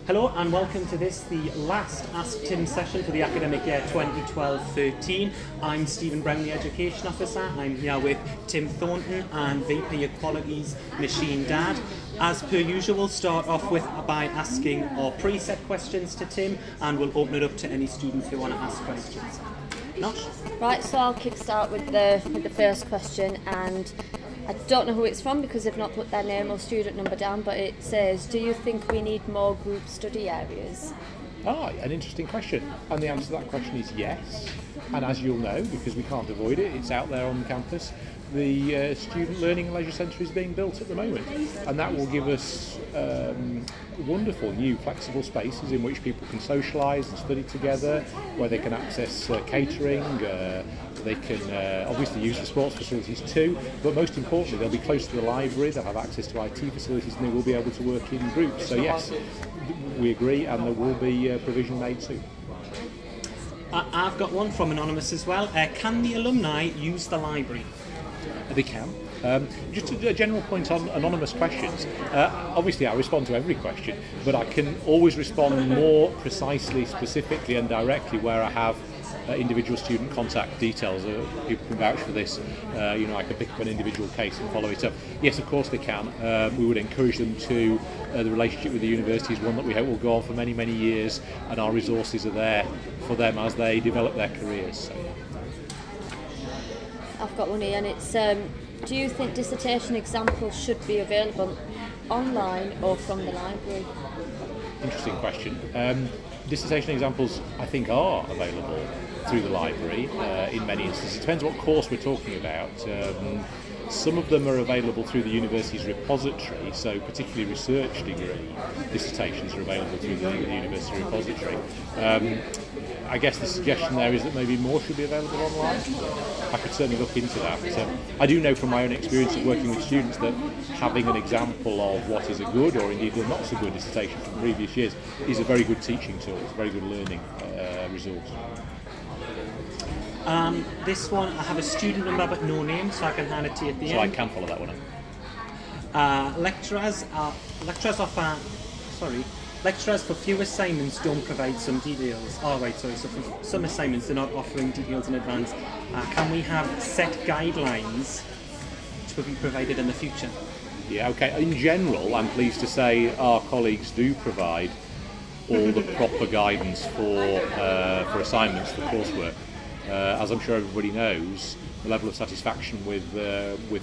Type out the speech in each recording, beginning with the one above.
Hello and welcome to the last Ask Tim session for the academic year 2012-13. I'm Stephen Brown, the Education Officer. I'm here with Tim Thornton and VP Equalities Machine Dad. As per usual, start off by asking our preset questions to Tim, and we'll open it up to any students who want to ask questions. Nosh? Right, so I'll kickstart with the first question, and I don't know who it's from because they've not put their name or student number down, but it says, do you think we need more group study areas? An interesting question. And the answer to that question is yes. And as you'll know, because we can't avoid it, it's out there on the campus, the Student Learning and Leisure Centre is being built at the moment. And that will give us wonderful new flexible spaces in which people can socialise and study together, where they can access catering, they can obviously use the sports facilities too, but most importantly they'll be close to the library, they'll have access to IT facilities, and they will be able to work in groups. So yes, we agree, and there will be provision made soon. I've got one from Anonymous as well. Can the alumni use the library? They can. Just a general point on anonymous questions. Obviously I respond to every question, but I can always respond more precisely, specifically and directly where I have individual student contact details. People can vouch for this. I can pick up an individual case and follow it up. Yes, of course they can. We would encourage them to. The relationship with the university is one that we hope will go on for many, many years, and our resources are there for them as they develop their careers. So, yeah. I've got one here, and it's, do you think dissertation examples should be available online or from the library? Interesting question. Dissertation examples, I think, are available through the library in many instances. It depends what course we're talking about. Some of them are available through the university's repository, so particularly research degree dissertations are available through the university repository. I guess the suggestion there is that maybe more should be available online. I could certainly look into that. I do know from my own experience of working with students that having an example of what is a good or indeed a not so good dissertation from previous years is a very good teaching tool, it's a very good learning resource. This one, I have a student number but no name, so I can hand it to you at the end. So I can follow that one up. Lecturers for few assignments don't provide some details. So for some assignments they're not offering details in advance. Can we have set guidelines to be provided in the future? Yeah, okay. In general, I'm pleased to say our colleagues do provide all the proper guidance for assignments, for coursework. As I'm sure everybody knows, the level of satisfaction with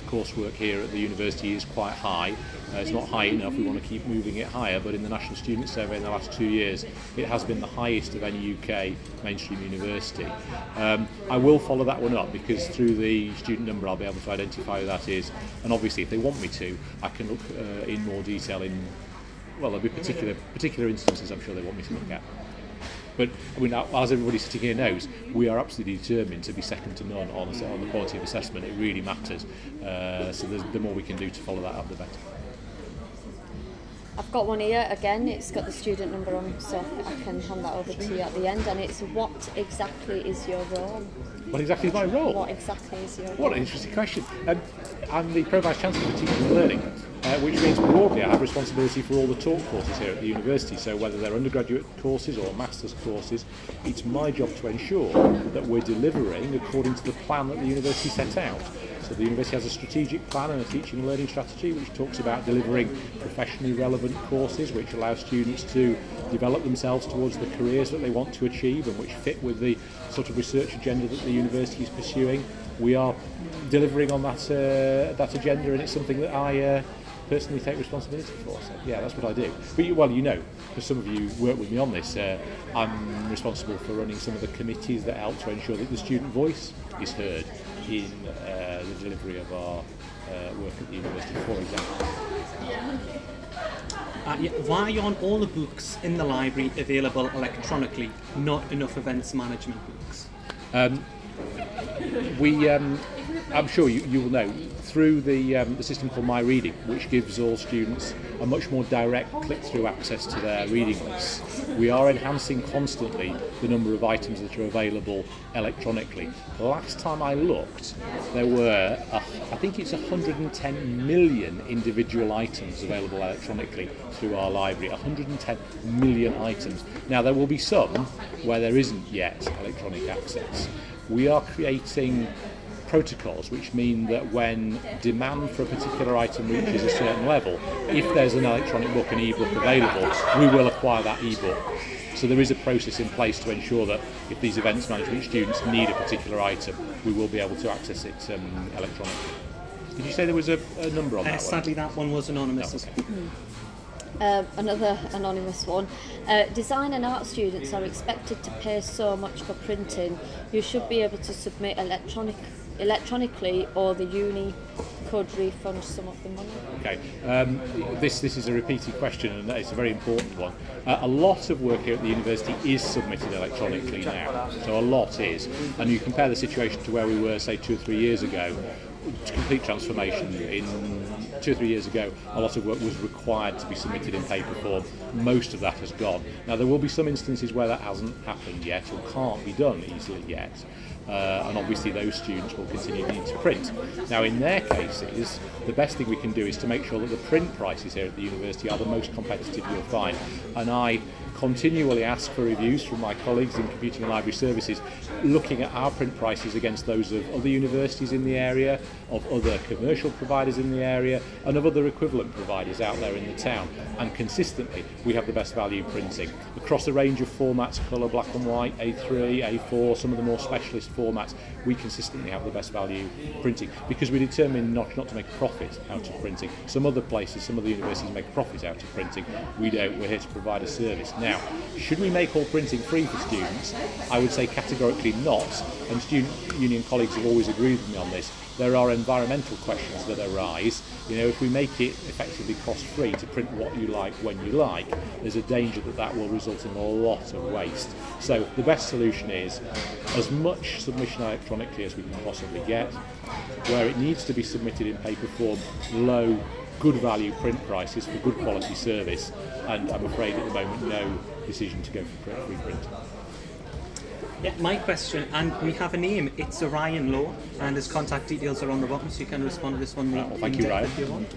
coursework here at the university is quite high. It's not high enough, we want to keep moving it higher, but in the National Student Survey in the last 2 years it has been the highest of any UK mainstream university. I will follow that one up because through the student number I'll be able to identify who that is, and obviously if they want me to, I can look in more detail in, well, there'll be particular instances I'm sure they want me to look at. But I mean, as everybody sitting here knows, we are absolutely determined to be second to none on the quality of assessment. It really matters. So the more we can do to follow that up, the better. I've got one here again. It's got the student number on, so I can hand that over to you at the end. And it's, what exactly is your role? What exactly is my role? What exactly is your role? What an interesting question. I'm the Pro-Vice Chancellor for Teaching and Learning, which means broadly I have responsibility for all the talk courses here at the university. So whether they're undergraduate courses or master's courses, it's my job to ensure that we're delivering according to the plan that the university set out. So the university has a strategic plan and a teaching and learning strategy which talks about delivering professionally relevant courses which allow students to develop themselves towards the careers that they want to achieve and which fit with the sort of research agenda that the university is pursuing. We are delivering on that agenda, and it's something that I personally take responsibility for. So yeah, that's what I do. But well, because some of you work with me on this, I'm responsible for running some of the committees that help to ensure that the student voice is heard in the delivery of our work at the university, for example. Why aren't all the books in the library available electronically, not enough events management books? I'm sure you will know, through the system called My Reading, which gives all students a much more direct click-through access to their reading lists. We are enhancing constantly the number of items that are available electronically. Last time I looked, there were I think it's 110 million individual items available electronically through our library. 110 million items. Now there will be some where there isn't yet electronic access. We are creating protocols which mean that when demand for a particular item reaches a certain level, if there's an electronic book, an e-book available, we will acquire that e-book. So there is a process in place to ensure that if these events management students need a particular item, we will be able to access it electronically. Did you say there was a number on that one? Sadly, that one was anonymous. No, okay. Another anonymous one. Design and art students are expected to pay so much for printing. You should be able to submit electronically, or the uni could refund some of the money. Okay, this is a repeated question, and it's a very important one. A lot of work here at the university is submitted electronically now, so a lot is. And you compare the situation to where we were, say, 2 or 3 years ago. Complete transformation. In 2 or 3 years ago, a lot of work was required to be submitted in paper form. Most of that has gone. Now there will be some instances where that hasn't happened yet or can't be done easily yet. And obviously those students will continue to need to print. Now in their cases, the best thing we can do is to make sure that the print prices here at the university are the most competitive you'll find. And I continually ask for reviews from my colleagues in computing and library services, looking at our print prices against those of other universities in the area, of other commercial providers in the area, and of other equivalent providers out there in the town. And consistently, we have the best value printing. Across a range of formats, colour, black and white, A3, A4, some of the more specialist formats, we consistently have the best value printing, because we determine not to make a profit out of printing. Some other places, some other universities make a profit out of printing. We don't. We're here to provide a service. Now, should we make all printing free for students? I would say categorically not, and student union colleagues have always agreed with me on this. There are environmental questions that arise. You know, if we make it effectively cost-free to print what you like when you like, there's a danger that that will result in a lot of waste. So the best solution is as much submission electronically as we can possibly get. Where it needs to be submitted in paper form, low, good value print prices for good quality service, and I'm afraid at the moment no decision to go for free print. Yeah, my question, and we have a name, it's Ryan Lowe, and his contact details are on the bottom, so you can respond to this one Well, thank you, Ryan. if you want.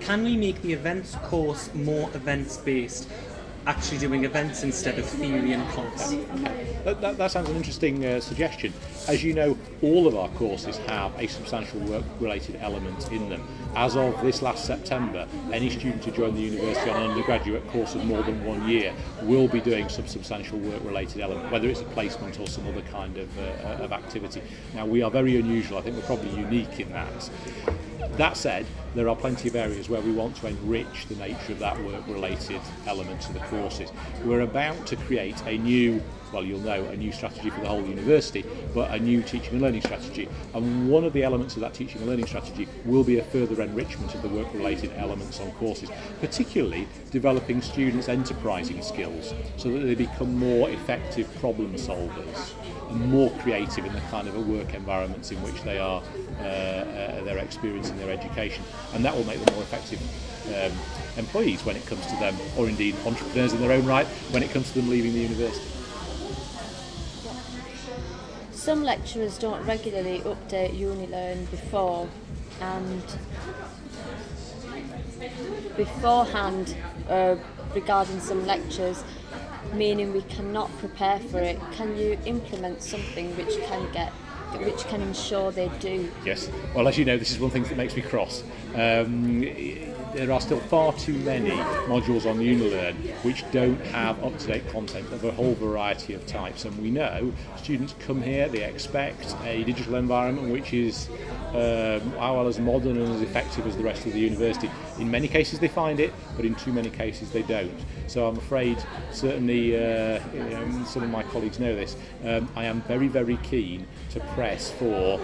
Can we make the events course more events-based, actually doing events instead of theory and class? That sounds an interesting suggestion. As you know, all of our courses have a substantial work-related element in them. As of this last September, any student who joined the university on an undergraduate course of more than 1 year will be doing some substantial work-related element, whether it's a placement or some other kind of activity. Now, we are very unusual. I think we're probably unique in that. That said, there are plenty of areas where we want to enrich the nature of that work-related element to the courses. We're about to create a new, well, you'll know, a new strategy for the whole university, but a new teaching and learning strategy. And one of the elements of that teaching and learning strategy will be a further enrichment of the work-related elements on courses, particularly developing students' enterprising skills so that they become more effective problem solvers and more creative in the kind of work environments in which they are they're experiencing their education, and that will make them more effective employees when it comes to them, or indeed entrepreneurs in their own right when it comes to them leaving the university. Some lecturers don't regularly update UniLearn beforehand regarding some lectures, meaning we cannot prepare for it. Can you implement something which can ensure they do? Yes. Well, as you know, this is one thing that makes me cross. There are still far too many modules on UniLearn which don't have up-to-date content of a whole variety of types, and we know students come here, they expect a digital environment which is as modern and as effective as the rest of the university. In many cases they find it, but in too many cases they don't. So I'm afraid, certainly some of my colleagues know this, I am very, very keen to press for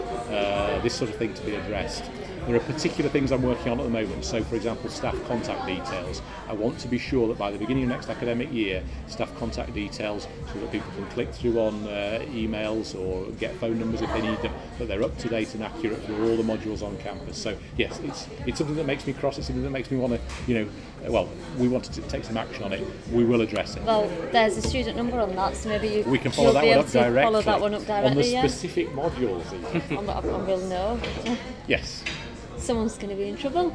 this sort of thing to be addressed. There are particular things I'm working on at the moment. So, for example, staff contact details. I want to be sure that by the beginning of next academic year, staff contact details, so that people can click through on emails or get phone numbers if they need them, that they're up to date and accurate for all the modules on campus. So, yes, it's something that makes me cross. It's something that makes me want to, we want to take some action on it. We will address it. Well, there's a student number on that, so maybe we can follow that one up directly. On the yeah. specific modules. I will know. Yes. Someone's going to be in trouble.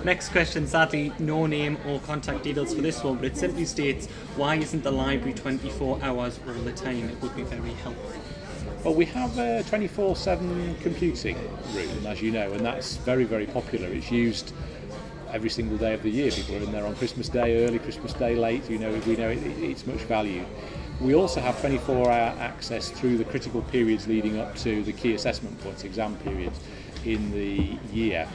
Next question, sadly, no name or contact details for this one, but it simply states, why isn't the library 24 hours all the time? It would be very helpful. Well, we have a 24/7 computing room, as you know, and that's very, very popular. It's used every single day of the year. People are in there on Christmas Day, early Christmas Day, late. We know it's much valued. We also have 24-hour access through the critical periods leading up to the key assessment points, exam periods in the year.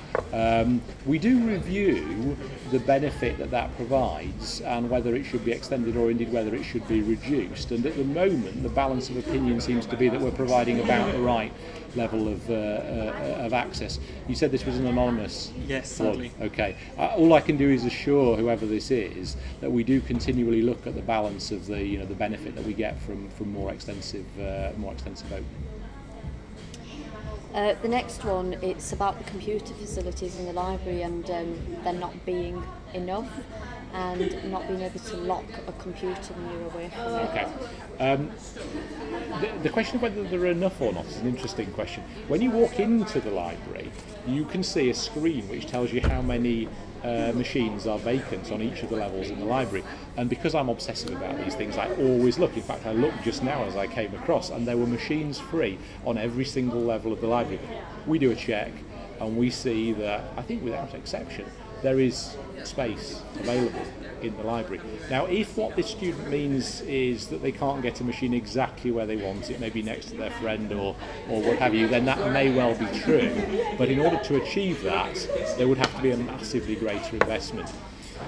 We do review the benefit that provides and whether it should be extended or indeed whether it should be reduced. And at the moment, the balance of opinion seems to be that we're providing about the right level of access. You said this was an anonymous. Yes, sadly. Okay. All I can do is assure whoever this is that we do continually look at the balance of the benefit that we get from more extensive opening. The next one, it's about the computer facilities in the library and there not being enough and not being able to lock a computer when you're away from it. Okay. The question of whether there are enough or not is an interesting question. When you walk into the library, you can see a screen which tells you how many machines are vacant on each of the levels in the library, and because I'm obsessive about these things, I always look. In fact, I looked just now as I came across, and there were machines free on every single level of the library. We do a check and we see that, I think without exception, there is space available in the library. Now, if what this student means is that they can't get a machine exactly where they want it, maybe next to their friend or what have you, then that may well be true. But in order to achieve that, there would have to be a massively greater investment.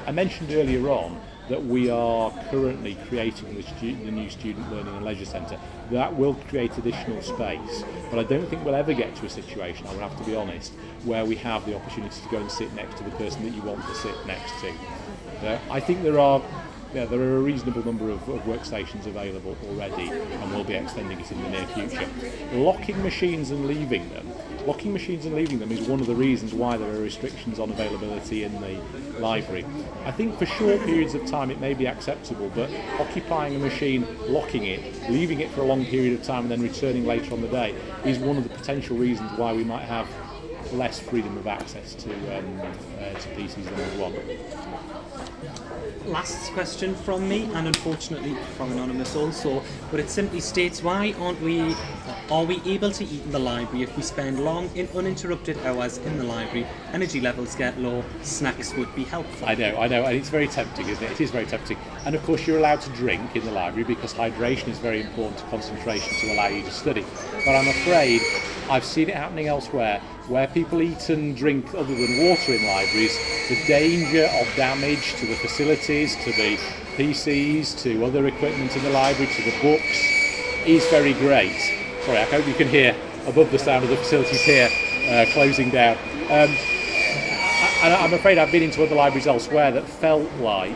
I mentioned earlier on that we are currently creating the new Student Learning and Leisure Centre. That will create additional space, but I don't think we'll ever get to a situation, I would have to be honest, where we have the opportunity to go and sit next to the person that you want to sit next to. I think there are a reasonable number of workstations available already, and we'll be extending it in the near future. Locking machines and leaving them is one of the reasons why there are restrictions on availability in the library. I think for short periods of time it may be acceptable, but occupying a machine, locking it, leaving it for a long period of time and then returning later on the day is one of the potential reasons why we might have less freedom of access to PCs than we want. Last question from me, and unfortunately from Anonymous also, but it simply states, why are we able to eat in the library if we spend long uninterrupted hours in the library? Energy levels get low, snacks would be helpful. I know, and it's very tempting, isn't it? It is very tempting. And of course you're allowed to drink in the library because hydration is very important to concentration to allow you to study. But I'm afraid I've seen it happening elsewhere, where people eat and drink other than water in libraries. The danger of damage to the facilities, to the PCs, to other equipment in the library, to the books, is very great. Sorry, I hope you can hear above the sound of the facilities here closing down. And I'm afraid I've been into other libraries elsewhere that felt like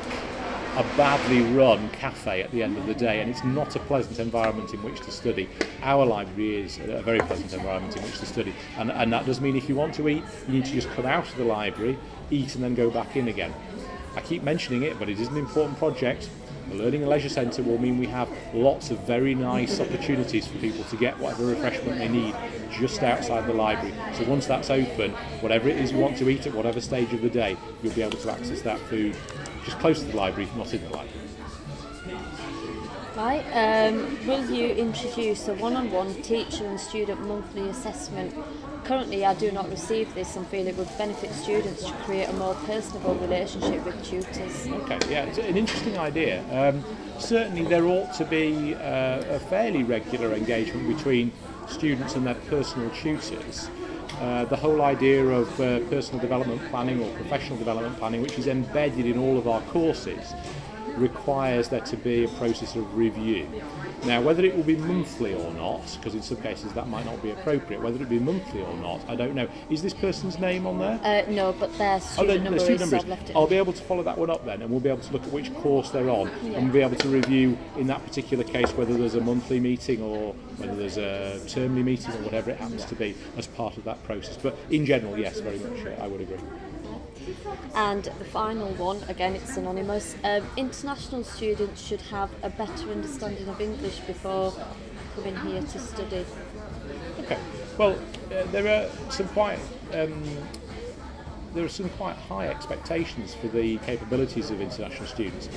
a badly run cafe at the end of the day, and it's not a pleasant environment in which to study. Our library is a very pleasant environment in which to study, and that does mean if you want to eat, you need to just come out of the library, eat and then go back in again. I keep mentioning it, but it is an important project. The Learning and Leisure Centre will mean we have lots of very nice opportunities for people to get whatever refreshment they need just outside the library. So once that's open, whatever it is you want to eat at whatever stage of the day, you'll be able to access that food just close to the library, not in the library. Right, will you introduce a one-on-one teacher and student monthly assessment? Currently I do not receive this and feel it would benefit students to create a more personable relationship with tutors. Okay, yeah, it's an interesting idea. Certainly there ought to be a fairly regular engagement between students and their personal tutors. The whole idea of personal development planning or professional development planning, which is embedded in all of our courses, requires there to be a process of review. Now, whether it will be monthly or not, because in some cases that might not be appropriate, whether it be monthly or not, I don't know. Is this person's name on there? No, but their student number is, so I've left it. I'll be able to follow that one up then, and we'll be able to look at which course they're on, and we'll be able to review in that particular case whether there's a monthly meeting or whether there's a termly meeting or whatever it happens to be as part of that process. But in general, yes, very much, I would agree. And the final one, again it's anonymous, international students should have a better understanding of English before coming here to study. Okay, well there are some quite high expectations for the capabilities of international students.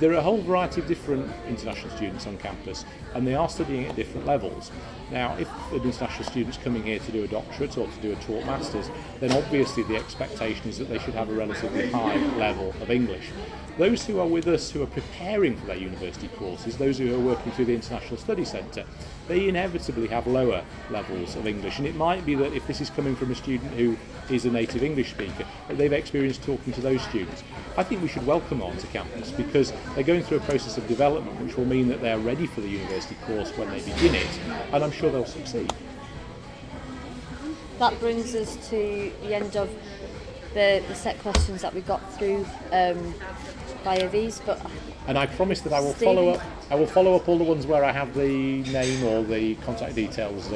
There are a whole variety of different international students on campus, and they are studying at different levels. Now, if an international student's coming here to do a doctorate or to do a taught masters, then obviously the expectation is that they should have a relatively high level of English. Those who are with us who are preparing for their university courses, those who are working through the International Study Centre, they inevitably have lower levels of English. And it might be that if this is coming from a student who is a native English speaker, that they've experienced talking to those students. I think we should welcome them onto campus because they're going through a process of development which will mean that they're ready for the university course when they begin it, and I'm sure they'll succeed. That brings us to the end of the set questions that we got through via these, and I promise that I will follow up. I will follow up all the ones where I have the name or the contact details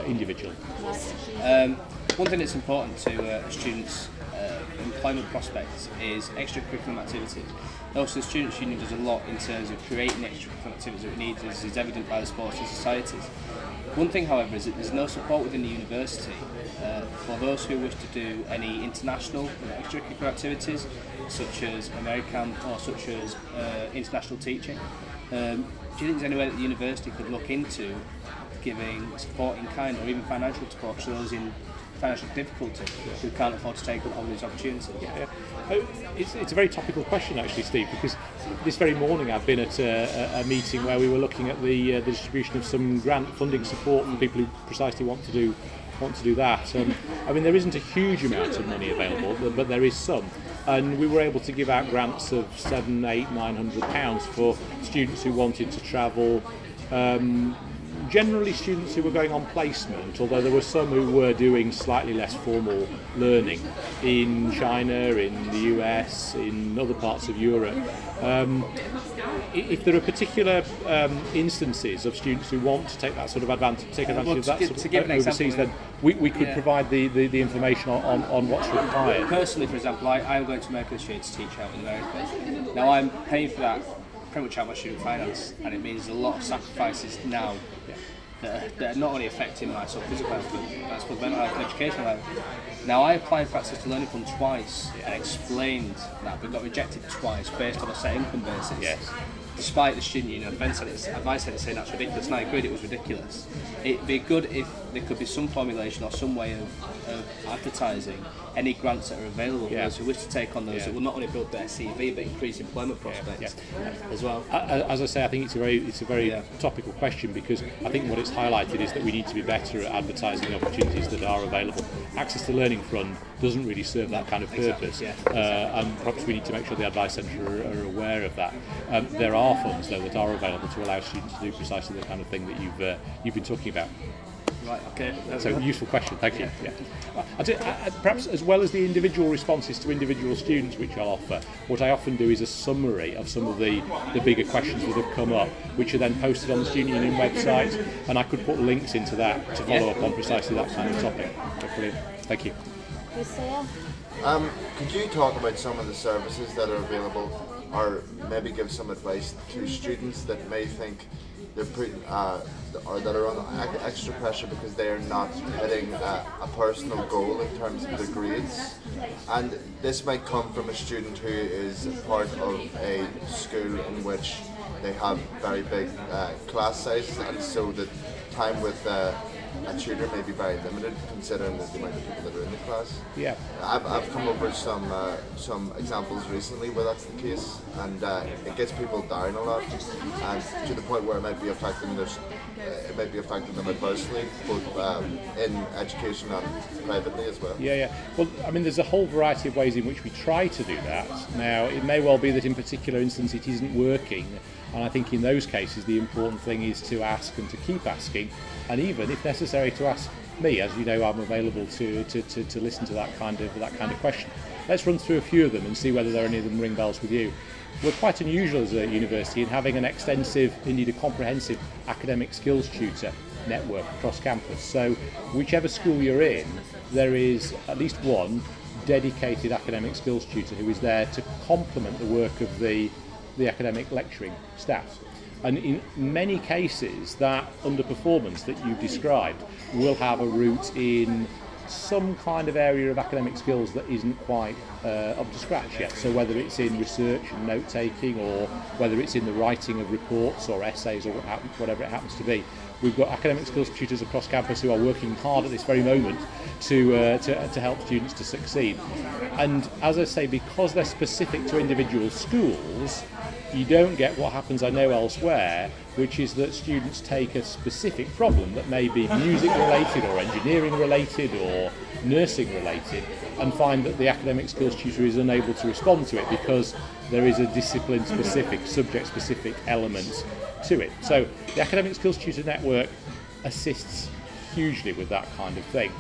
individually. One thing that's important to students' employment prospects is extracurricular activities. Also, the Students' Union does a lot in terms of creating extracurricular activities that we need, as is evident by the sports and societies. One thing, however, is that there's no support within the university for those who wish to do any international extracurricular activities, such as American or such as international teaching. Do you think there's any way that the university could look into giving support in kind or even financial support to those in financial difficulty who can't afford to take up all these opportunities? It's a very topical question actually, Steve, because this very morning I've been at a meeting where we were looking at the distribution of some grant funding support for people who precisely want to do that. I mean, there isn't a huge amount of money available, but there is some. And we were able to give out grants of £700, £800, £900 for students who wanted to travel. Generally students who were going on placement, although there were some who were doing slightly less formal learning in China, in the US, in other parts of Europe. If there are particular instances of students who want to take that sort of advantage of that sort of overseas, then we could provide the information on what's required. Personally, for example, I'm going to America this year to teach out in America. Now I'm paying for that pretty much out of my student finance, and it means a lot of sacrifices now that are not only affecting my sort of physical health, but I suppose mental health and educational health. Now I applied for Access to Learning Fund twice and explained that we got rejected twice based on a set income basis. Yes. Despite the student union advice saying that's ridiculous, and I agreed it was ridiculous. It'd be good if there could be some formulation or some way of advertising any grants that are available for those who wish to take on those that will not only build their CV but increase employment prospects as well. As I say, I think it's a very topical question, because I think what it's highlighted is that we need to be better at advertising the opportunities that are available. Access to Learning Fund doesn't really serve that kind of purpose, and perhaps we need to make sure the Advice Centre are aware of that. There are funds though that are available to allow students to do precisely the kind of thing that you've been talking about. Right, okay. So, useful question, thank you. Perhaps as well as the individual responses to individual students which I'll offer, what I often do is a summary of some of the bigger questions that have come up, which are then posted on the Student Union website, and I could put links into that to follow up on precisely that kind of topic. Brilliant, thank you. Could you talk about some of the services that are available, or maybe give some advice to students that may think they're putting or that are under extra pressure because they are not hitting a personal goal in terms of their grades? And this might come from a student who is part of a school in which they have very big class sizes, and so the time with a tutor may be very limited considering the amount of people that are in the class. Yeah. I've come over some examples recently where that's the case, and it gets people down a lot, and to the point where it might be affecting them adversely, both in education and privately as well. Yeah. Well, I mean, there's a whole variety of ways in which we try to do that. Now, it may well be that in particular instance it isn't working, and I think in those cases the important thing is to ask and to keep asking, and even if necessary to ask me. As you know, I'm available to listen to that kind of question. Let's run through a few of them and see whether there are any of them ring bells with you. We're quite unusual as a university in having an extensive, indeed a comprehensive academic skills tutor network across campus. So whichever school you're in, there is at least one dedicated academic skills tutor who is there to complement the work of the academic lecturing staff. And in many cases, that underperformance that you've described will have a root in some kind of area of academic skills that isn't quite up to scratch yet. So whether it's in research and note-taking, or whether it's in the writing of reports or essays or whatever it happens to be, we've got academic skills tutors across campus who are working hard at this very moment to help students to succeed. And as I say, because they're specific to individual schools, you don't get what happens, I know, elsewhere, which is that students take a specific problem that may be music related or engineering related or nursing related and find that the academic skills tutor is unable to respond to it because there is a discipline specific, subject specific element to it. So the academic skills tutor network assists hugely with that kind of thing.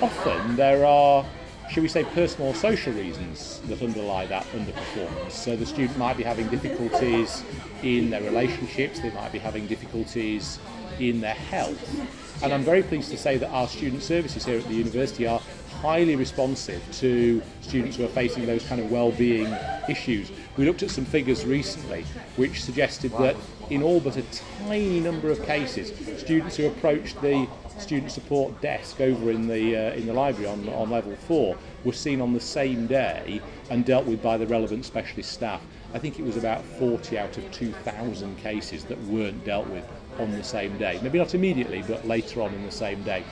Often there are, shall we say, personal or social reasons that underlie that underperformance. So the student might be having difficulties in their relationships, they might be having difficulties in their health. And I'm very pleased to say that our student services here at the university are highly responsive to students who are facing those kind of well-being issues. We looked at some figures recently which suggested that in all but a tiny number of cases, students who approached the student support desk over in the library on level 4 were seen on the same day and dealt with by the relevant specialist staff. I think it was about 40 out of 2,000 cases that weren't dealt with on the same day. Maybe not immediately, but later on in the same day.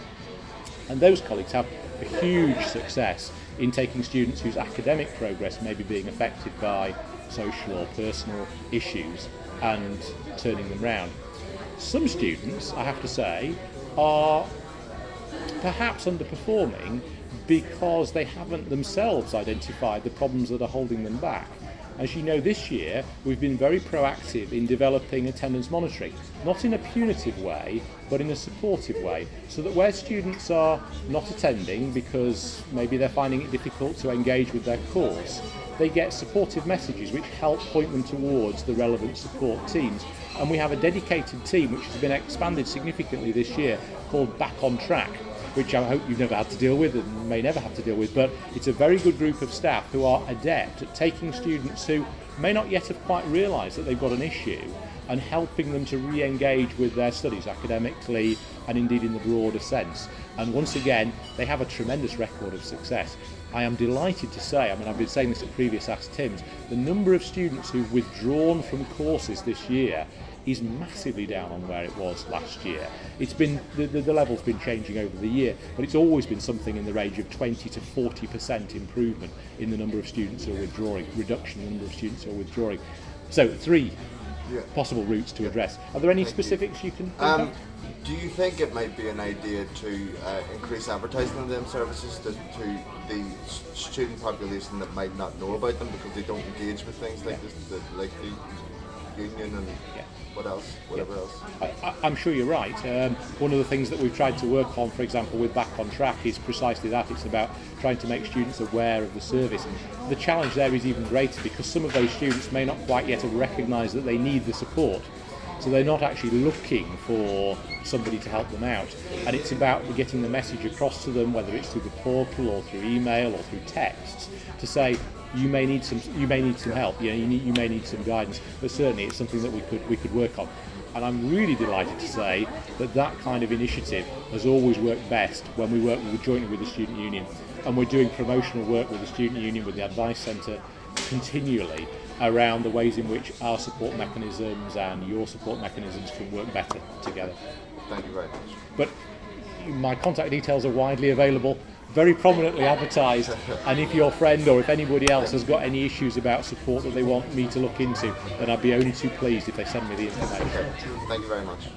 And those colleagues have a huge success in taking students whose academic progress may be being affected by social or personal issues and turning them round. Some students, I have to say, are perhaps underperforming because they haven't themselves identified the problems that are holding them back. As you know, this year we've been very proactive in developing attendance monitoring, not in a punitive way, but in a supportive way, so that where students are not attending because maybe they're finding it difficult to engage with their course, they get supportive messages which help point them towards the relevant support teams. And we have a dedicated team which has been expanded significantly this year called Back on Track, which I hope you've never had to deal with and may never have to deal with, but it's a very good group of staff who are adept at taking students who may not yet have quite realised that they've got an issue and helping them to re-engage with their studies academically and indeed in the broader sense. And once again, they have a tremendous record of success. I am delighted to say, I mean, I've been saying this at previous Ask Tims, the number of students who've withdrawn from courses this year is massively down on where it was last year. It's been the level's been changing over the year, but it's always been something in the range of 20 to 40% improvement in the number of students who are withdrawing, reduction in the number of students who are withdrawing. So 3 possible routes to address. Are there any specifics you can think of? Do you think it might be an idea to increase advertising of them services to the student population that might not know about them because they don't engage with things like this, like the union and whatever else? I'm sure you're right. One of the things that we've tried to work on, for example, with Back on Track is precisely that. It's about trying to make students aware of the service. The challenge there is even greater because some of those students may not quite yet have recognised that they need the support. So they're not actually looking for somebody to help them out. And it's about getting the message across to them, whether it's through the portal or through email or through texts, to say, you may need some help. You may need some guidance, but certainly it's something that we could work on. And I'm really delighted to say that kind of initiative has always worked best when we work jointly with the student union, and we're doing promotional work with the student union, with the advice centre, continually around the ways in which our support mechanisms and your support mechanisms can work better together. Thank you very much. But my contact details are widely available, very prominently advertised, and if your friend or if anybody else has got any issues about support that they want me to look into, then I'd be only too pleased if they send me the information. Okay. Thank you very much.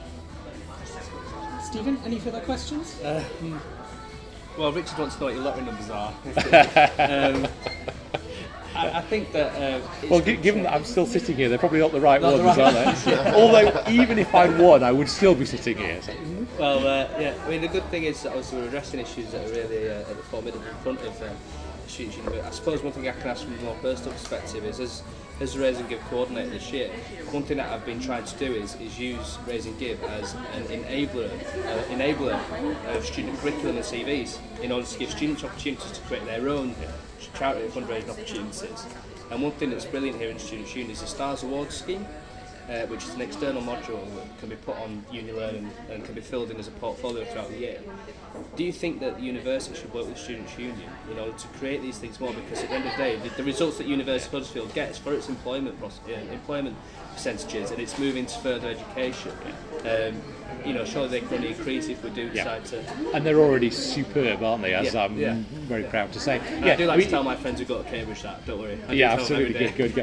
Stephen, any further questions? Well, Richard wants to know what your lottery numbers are. I think that... well, given that I'm still sitting here, they're probably not the right ones, are they? Although, even if I'd won, I would still be sitting here. So. Well, yeah, I mean, the good thing is that obviously we're addressing issues that are really at the formidable front of students' university. I suppose one thing I can ask from a more personal perspective is, as Raise and Give coordinator this year, one thing that I've been trying to do is use Raise and Give as an enabler of student curriculum and CVs in order to give students opportunities to create their own charity fundraising opportunities. And one thing that's brilliant here in Students' Uni is the STARS Awards scheme, which is an external module that can be put on UniLearn and can be filled in as a portfolio throughout the year. Do you think that the university should work with Students' Union in order to create these things more? Because at the end of the day, the results that University of Huddersfield gets for its employment percentages and its moving to further education, surely they can only increase if we do decide to. And they're already superb, aren't they? As I'm very proud to say. I do like to tell my friends who go to Cambridge that. Don't worry. Absolutely, good.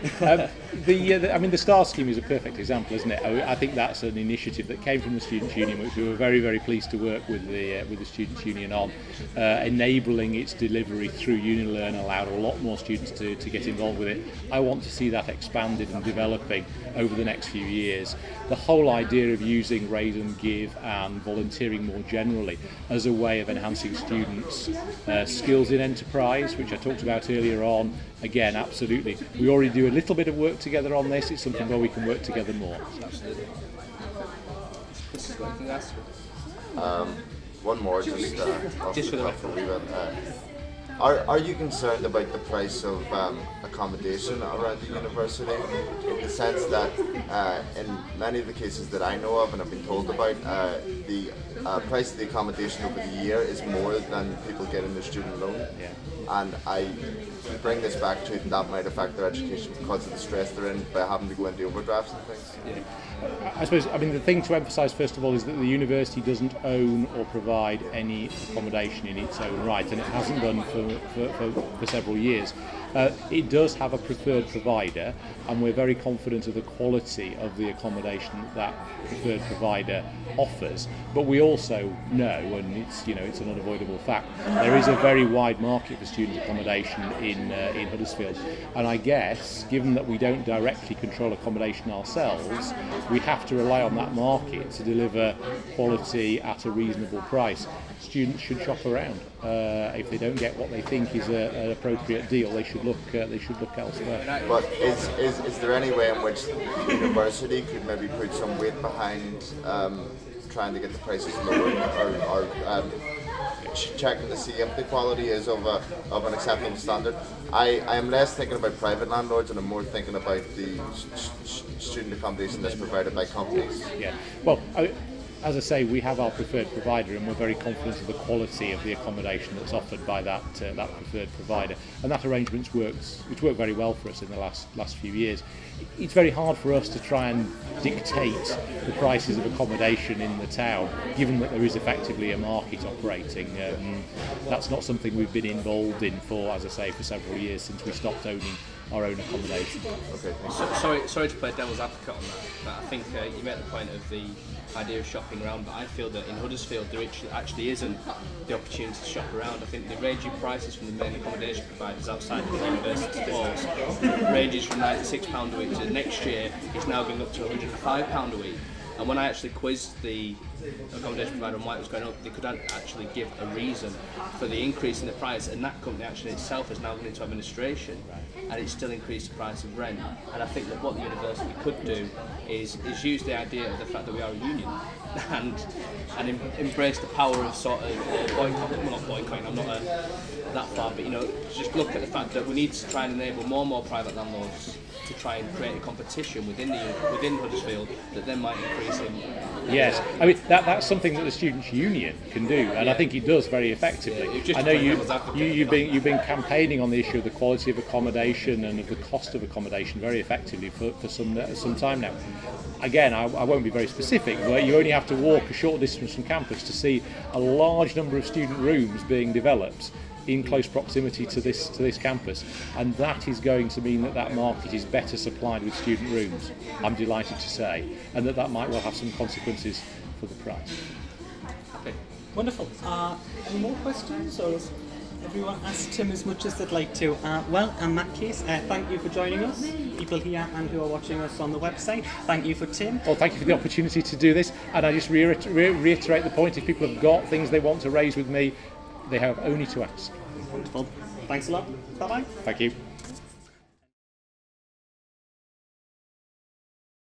The STAR scheme is a perfect example, isn't it? I think that's an initiative that came from the Students' Union, which we were very, very pleased to work with the Students' Union on, enabling its delivery through UniLearn, allowed a lot more students to get involved with it. I want to see that expanded and developing over the next few years. The whole idea of using Raise and Give and volunteering more generally as a way of enhancing students' skills in enterprise, which I talked about earlier on, again, absolutely. We already do a little bit of work together on this. It's something where we can work together more. Absolutely. This is what I can ask. One more, just for the record. Are you concerned about the price of accommodation around the university, in the sense that in many of the cases that I know of and have been told about, the price of the accommodation over the year is more than people get in their student loan? And I bring this back to that might affect their education because of the stress they're in by having to go into overdrafts and things. I suppose, the thing to emphasise first of all is that the university doesn't own or provide any accommodation in its own right, and it hasn't done for several years. It does have a preferred provider, and we're very confident of the quality of the accommodation that preferred provider offers. But we also know, and it's an unavoidable fact, there is a very wide market for student accommodation in Huddersfield. And I guess, given that we don't directly control accommodation ourselves, we have to rely on that market to deliver quality at a reasonable price. Students should shop around. If they don't get what they think is an appropriate deal, they should look elsewhere. But is there any way in which the university could maybe put some weight behind trying to get the prices lower, or checking to see if the quality is of an acceptable standard? I am less thinking about private landlords and I'm more thinking about the student accommodation that's provided by companies. Yeah. Well, as I say, we have our preferred provider, and we're very confident of the quality of the accommodation that's offered by that preferred provider. And that arrangement's worked very well for us in the last few years. It's very hard for us to try and dictate the prices of accommodation in the town, given that there is effectively a market operating. That's not something we've been involved in for, as I say, for several years since we stopped owning our own accommodation. Okay. Sorry to play devil's advocate on that, but I think you made the point of the idea of shopping around, but I feel that in Huddersfield there actually isn't the opportunity to shop around. I think the ranging prices from the main accommodation providers outside of the university walls ranges from £96 a week to next year it's now going up to £105 a week. And when I actually quizzed the accommodation provider on why it was going up, they couldn't actually give a reason for the increase in the price, and that company actually itself has now gone into administration and it's still increased the price of rent. And I think that what the university could do is use the idea of the fact that we are a union and embrace the power of sort of not boycotting, I'm not that far, but just look at the fact that we need to try and enable more and more private landlords to try and create a competition within Huddersfield that then might increase in. Yes, I mean that's something that the Students' Union can do, and I think it does very effectively. Just I know to play devil's advocate, you've been campaigning on the issue of the quality of accommodation and of the cost of accommodation very effectively for some time now. Again, I won't be very specific, but you only have to walk a short distance from campus to see a large number of student rooms being developed in close proximity to this campus, and that is going to mean that market is better supplied with student rooms, I'm delighted to say, and that might well have some consequences for the price. Okay. Wonderful. Any more questions, or has everyone asked Tim as much as they'd like to? Well, in that case, thank you for joining us, people here and who are watching us on the website. Thank you for Tim. Well, thank you for the opportunity to do this, and I just reiterate the point: if people have got things they want to raise with me, they have only to ask. Wonderful. Thanks a lot. Bye-bye. Thank you.